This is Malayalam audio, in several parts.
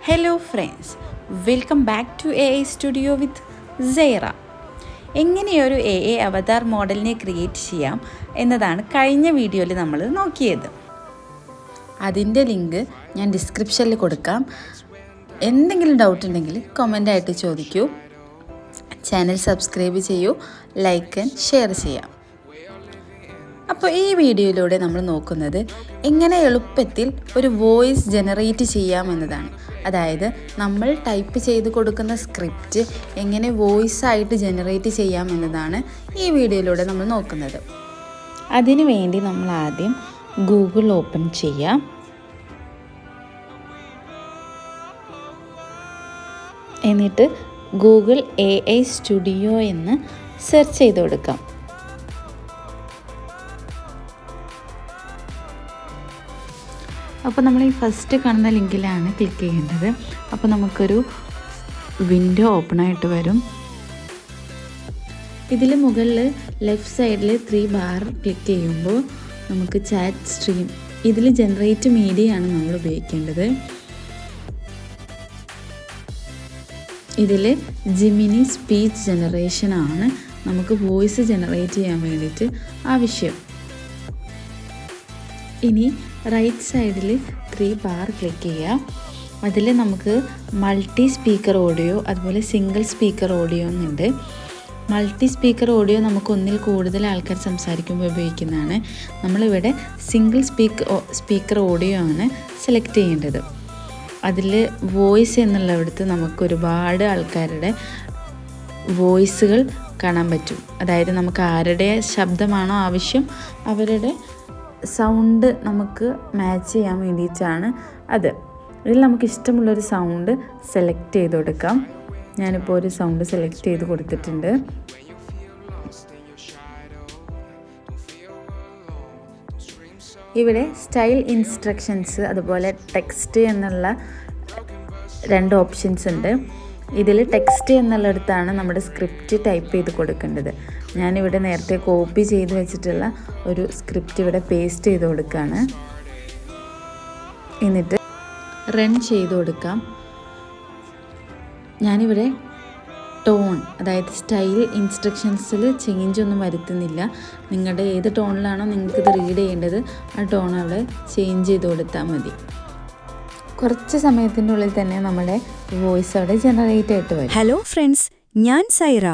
Hello friends, welcome back to AI studio with Saira. എങ്ങനെയൊരു AI അവതാർ മോഡലിനെ ക്രിയേറ്റ് ചെയ്യാം എന്നതാണ് കഴിഞ്ഞ വീഡിയോയിൽ നമ്മൾ നോക്കിയത്. അതിൻ്റെ ലിങ്ക് ഞാൻ ഡിസ്ക്രിപ്ഷനിൽ കൊടുക്കാം. എന്തെങ്കിലും ഡൗട്ട് ഉണ്ടെങ്കിൽ കമൻ്റായിട്ട് ചോദിക്കൂ. ചാനൽ സബ്സ്ക്രൈബ് ചെയ്യൂ, ലൈക്ക് ആൻഡ് ഷെയർ ചെയ്യാം. അപ്പോൾ ഈ വീഡിയോയിലൂടെ നമ്മൾ നോക്കുന്നത് എങ്ങനെ എളുപ്പത്തിൽ ഒരു വോയിസ് ജനറേറ്റ് ചെയ്യാമെന്നതാണ്. അതായത് നമ്മൾ ടൈപ്പ് ചെയ്ത് കൊടുക്കുന്ന സ്ക്രിപ്റ്റ് എങ്ങനെ വോയിസ് ആയിട്ട് ജനറേറ്റ് ചെയ്യാമെന്നതാണ് ഈ വീഡിയോയിലൂടെ നമ്മൾ നോക്കുന്നത്. അതിനു വേണ്ടി നമ്മൾ ആദ്യം ഗൂഗിൾ ഓപ്പൺ ചെയ്യാം. എന്നിട്ട് ഗൂഗിൾ AI സ്റ്റുഡിയോ എന്ന് സെർച്ച് ചെയ്ത് കൊടുക്കാം. അപ്പോൾ നമ്മൾ ഈ ഫസ്റ്റ് കാണുന്ന ലിങ്കിലാണ് ക്ലിക്ക് ചെയ്യേണ്ടത്. അപ്പോൾ നമുക്കൊരു വിൻഡോ ഓപ്പൺ ആയിട്ട് വരും. ഇതിൽ മുകളിൽ ലെഫ്റ്റ് സൈഡിൽ 3 ബാർ ക്ലിക്ക് ചെയ്യുമ്പോൾ നമുക്ക് ചാറ്റ് സ്ട്രീം, ഇതിൽ ജനറേറ്റ് മീഡിയ ആണ് നമ്മൾ ഉപയോഗിക്കേണ്ടത്. ഇതിൽ ജിമിനി സ്പീച്ച് ജനറേഷൻ ആണ് നമുക്ക് വോയിസ് ജനറേറ്റ് ചെയ്യാൻ വേണ്ടിയിട്ട് ആവശ്യം. ഇനി റൈറ്റ് സൈഡിൽ 3 ബാർ ക്ലിക്ക് ചെയ്യുക. അതിൽ നമുക്ക് മൾട്ടി സ്പീക്കർ ഓഡിയോ അതുപോലെ സിംഗിൾ സ്പീക്കർ ഓഡിയോ എന്നുണ്ട്. മൾട്ടി സ്പീക്കർ ഓഡിയോ നമുക്ക് ഒന്നിൽ കൂടുതൽ ആൾക്കാർ സംസാരിക്കുമ്പോൾ ഉപയോഗിക്കുന്നതാണ്. നമ്മളിവിടെ സിംഗിൾ സ്പീക്കർ ഓഡിയോ ആണ് സെലക്ട് ചെയ്യേണ്ടത്. അതിൽ വോയിസ് എന്നുള്ളിടത്ത് നമുക്ക് ഒരുപാട് ആൾക്കാരുടെ വോയിസുകൾ കാണാൻ പറ്റും. അതായത് നമുക്ക് ആരുടെ ശബ്ദമാണോ ആവശ്യം അവരുടെ സൗണ്ട് നമുക്ക് മാച്ച് ചെയ്യാൻ വേണ്ടിയിട്ടാണ് അത്. ഇതിൽ നമുക്ക് ഇഷ്ടമുള്ളൊരു സൗണ്ട് സെലക്ട് ചെയ്ത് കൊടുക്കാം. ഞാനിപ്പോൾ ഒരു സൗണ്ട് സെലക്ട് ചെയ്ത് കൊടുത്തിട്ടുണ്ട്. ഇവിടെ സ്റ്റൈൽ ഇൻസ്ട്രക്ഷൻസ് അതുപോലെ ടെക്സ്റ്റ് എന്നുള്ള 2 ഓപ്ഷൻസ് ഉണ്ട്. ഇതിൽ ടെക്സ്റ്റ് എന്നുള്ളിടത്താണ് നമ്മുടെ സ്ക്രിപ്റ്റ് ടൈപ്പ് ചെയ്ത് കൊടുക്കേണ്ടത്. ഞാനിവിടെ നേരത്തെ കോപ്പി ചെയ്ത് വെച്ചിട്ടുള്ള ഒരു സ്ക്രിപ്റ്റ് ഇവിടെ പേസ്റ്റ് ചെയ്ത് കൊടുക്കുകയാണ്. എന്നിട്ട് റൺ ചെയ്ത് കൊടുക്കാം. ഞാനിവിടെ ടോൺ, അതായത് സ്റ്റൈൽ ഇൻസ്ട്രക്ഷൻസിൽ ചേഞ്ച് ഒന്നും വരുത്തുന്നില്ല. നിങ്ങളുടെ ഏത് ടോണിലാണോ നിങ്ങൾക്കിത് റീഡ് ചെയ്യേണ്ടത് ആ ടോൺ അവിടെ ചേഞ്ച് ചെയ്ത് കൊടുത്താൽ മതി. കുറച്ച് സമയത്തിൻ്റെ ഉള്ളിൽ തന്നെ നമ്മുടെ വോയിസ് അവിടെ ജനറേറ്റ് ആയിട്ട് വരും. ഹലോ ഫ്രണ്ട്സ്, ഞാൻ സൈറ.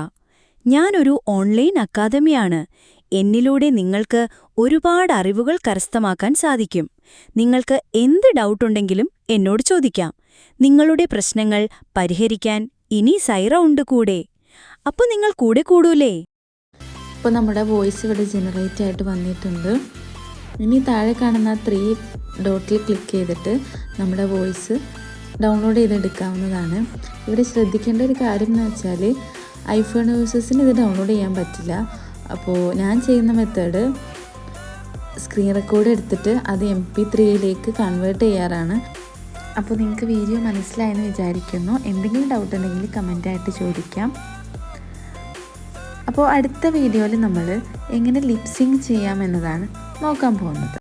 ഞാനൊരു ഓൺലൈൻ അക്കാദമിയാണ്. എന്നിലൂടെ നിങ്ങൾക്ക് ഒരുപാട് അറിവുകൾ കരസ്ഥമാക്കാൻ സാധിക്കും. നിങ്ങൾക്ക് എന്ത് ഡൗട്ട് ഉണ്ടെങ്കിലും എന്നോട് ചോദിക്കാം. നിങ്ങളുടെ പ്രശ്നങ്ങൾ പരിഹരിക്കാൻ ഇനി സൈറ ഉണ്ട് കൂടെ. അപ്പോൾ നിങ്ങൾ കൂടെ കൂടൂലേ? ഇപ്പോൾ നമ്മുടെ വോയിസ് ഇവിടെ ജനറേറ്റ് ആയിട്ട് വന്നിട്ടുണ്ട്. ഇനി താഴെ കാണുന്ന 3 ഡോട്ടിൽ ക്ലിക്ക് ചെയ്തിട്ട് നമ്മുടെ വോയിസ് ഡൗൺലോഡ് ചെയ്തെടുക്കാവുന്നതാണ്. ഇവിടെ ശ്രദ്ധിക്കേണ്ട ഒരു കാര്യം എന്ന് വെച്ചാൽ ഐഫോൺ യൂസേഴ്സിന് ഇത് ഡൗൺലോഡ് ചെയ്യാൻ പറ്റില്ല. അപ്പോൾ ഞാൻ ചെയ്യുന്ന മെത്തേഡ് സ്ക്രീൻ റെക്കോർഡ് എടുത്തിട്ട് അത് MP3യിലേക്ക് കൺവേർട്ട് ചെയ്യാറാണ്. അപ്പോൾ നിങ്ങൾക്ക് വീഡിയോ മനസ്സിലായെന്ന് വിചാരിക്കുന്നു. എന്തെങ്കിലും ഡൗട്ട് ഉണ്ടെങ്കിൽ കമൻ്റായിട്ട് ചോദിക്കാം. അപ്പോൾ അടുത്ത വീഡിയോയിൽ നമ്മൾ എങ്ങനെ ലിപ് സിങ്ക് ചെയ്യാം എന്നതാണ് നോക്കാൻ പോകുന്നത്.